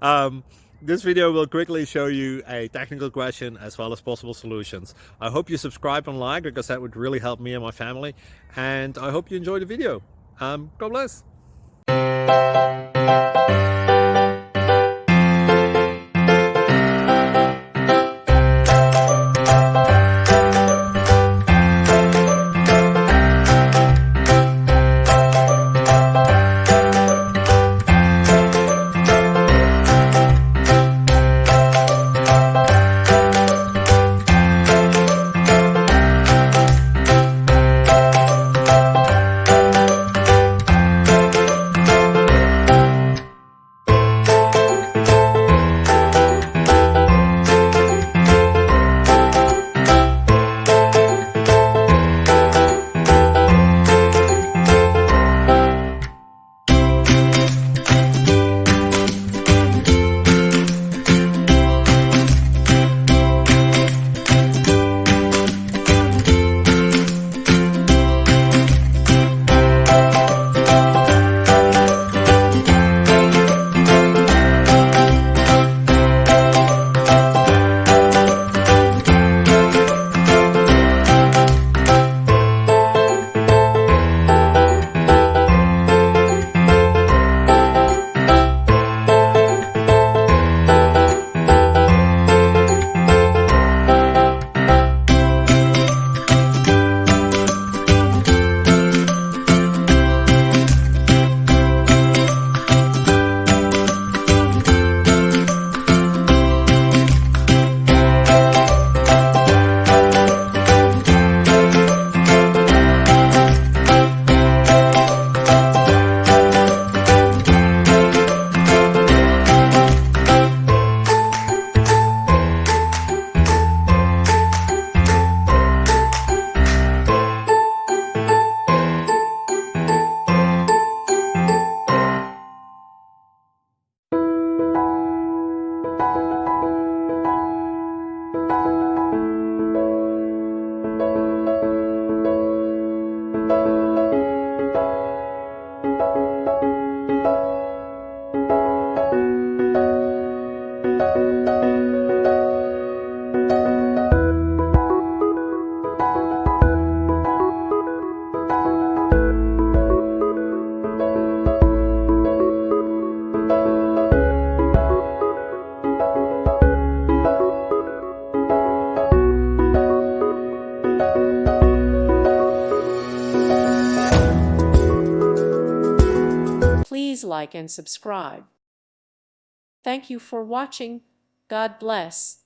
um, this video will quickly show you a technical question as well as possible solutions. I hope you subscribe and like, because that would really help me and my family. And I hope you enjoy the video. God bless. Please like and subscribe. Thank you for watching. God bless.